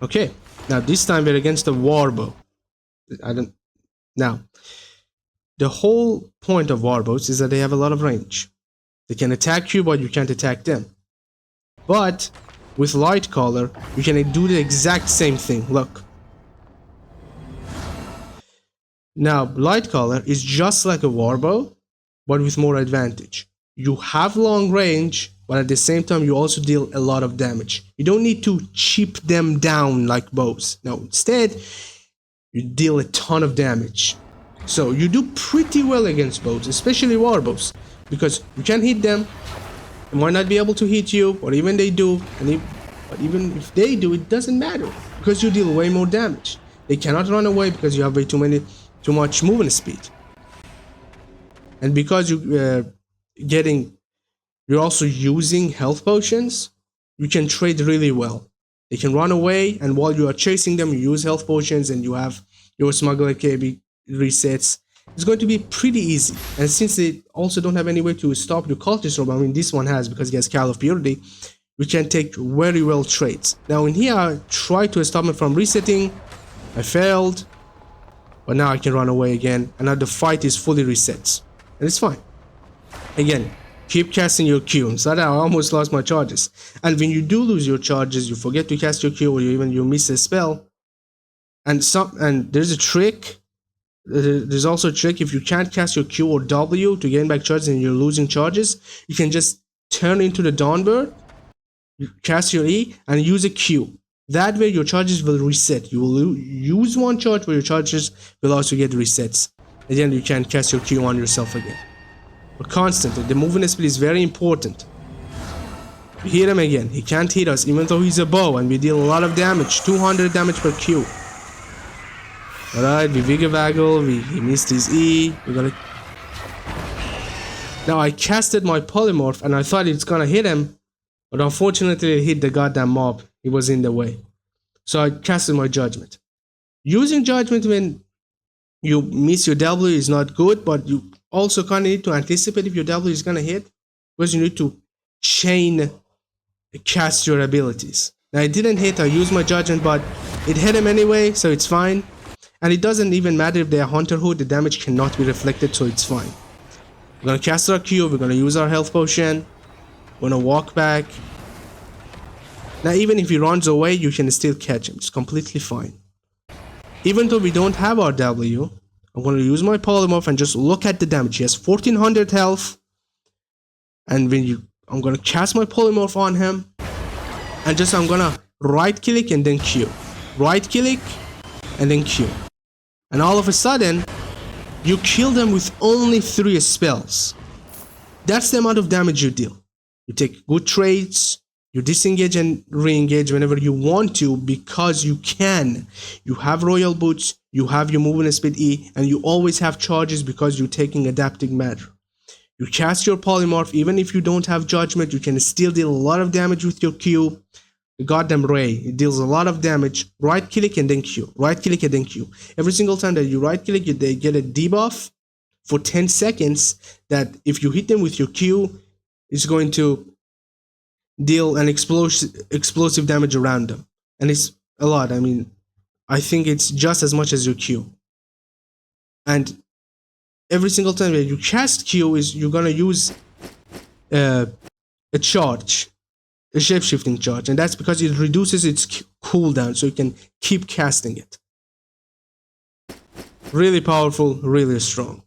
Okay, now this time we're against the Warbow. Now, the whole point of Warbows is that they have a lot of range. They can attack you, but you can't attack them. But with Lightcaller, you can do the exact same thing. Look. Now, Lightcaller is just like a Warbow, but with more advantage. You have long range, but at the same time, you also deal a lot of damage. You don't need to chip them down like bows. No, instead, you deal a ton of damage. So you do pretty well against bows, especially Warbows, because you can hit them. They might not be able to hit you, or even they do. But even if they do, it doesn't matter because you deal way more damage. They cannot run away because you have way too much movement speed, and because you're also using health potions, you can trade really well. They can run away, and while you are chasing them, you use health potions, and you have your smuggler KB resets. It's going to be pretty easy. And since they also don't have any way to stop your cultist robe, I mean this one has because he has Call of Purity, we can take very well trades. Now in here I tried to stop him from resetting. I failed. But now I can run away again, and now the fight is fully reset. And it's fine. Again, keep casting your Q. So that I almost lost my charges. And when you do lose your charges, you forget to cast your Q, or you miss a spell. And there's a trick. There's also a trick. If you can't cast your Q or W to gain back charges and you're losing charges, you can just turn into the Dawnbird, cast your E, and use a Q. That way your charges will reset. You will use one charge, but your charges will also get resets. And then you can cast your Q on yourself again. But constantly, the movement speed is very important. We hit him again. He can't hit us even though he's a bow, and we deal a lot of damage. 200 damage per Q. Alright, we Vigavaggle, he missed his E. Now I casted my polymorph and I thought it's gonna hit him, but unfortunately it hit the goddamn mob. It was in the way. So I casted my judgment. Using judgment when you miss your W is not good, but you also kind of need to anticipate if your W is gonna hit, because you need to chain cast your abilities. Now it didn't hit, I used my judgment, but it hit him anyway, so it's fine. And it doesn't even matter if they are Hunter Hood, the damage cannot be reflected, so it's fine. We're gonna cast our Q, we're gonna use our health potion, we're gonna walk back. Now even if he runs away, you can still catch him, it's completely fine. Even though we don't have our W, I'm gonna use my polymorph and just look at the damage. He has 1400 health, and I'm gonna cast my polymorph on him, and I'm gonna right click and then Q. Right click and then Q. And all of a sudden, you kill them with only 3 spells. That's the amount of damage you deal. You take good trades, you disengage and re-engage whenever you want to because you can. You have Royal Boots, you have your movement speed E, and you always have charges because you're taking adapting matter. You cast your polymorph, even if you don't have judgment, you can still deal a lot of damage with your Q. The goddamn ray, it deals a lot of damage. Right click and then Q. Right click and then Q. Every single time that you right click, they get a debuff for 10 seconds that if you hit them with your Q, it's going to deal an explosive damage around them. And it's a lot. I mean, I think it's just as much as your Q. And every single time that you cast Q, you're gonna use a charge. A shape-shifting charge, and that's because it reduces its cooldown so you can keep casting it. Really powerful, really strong.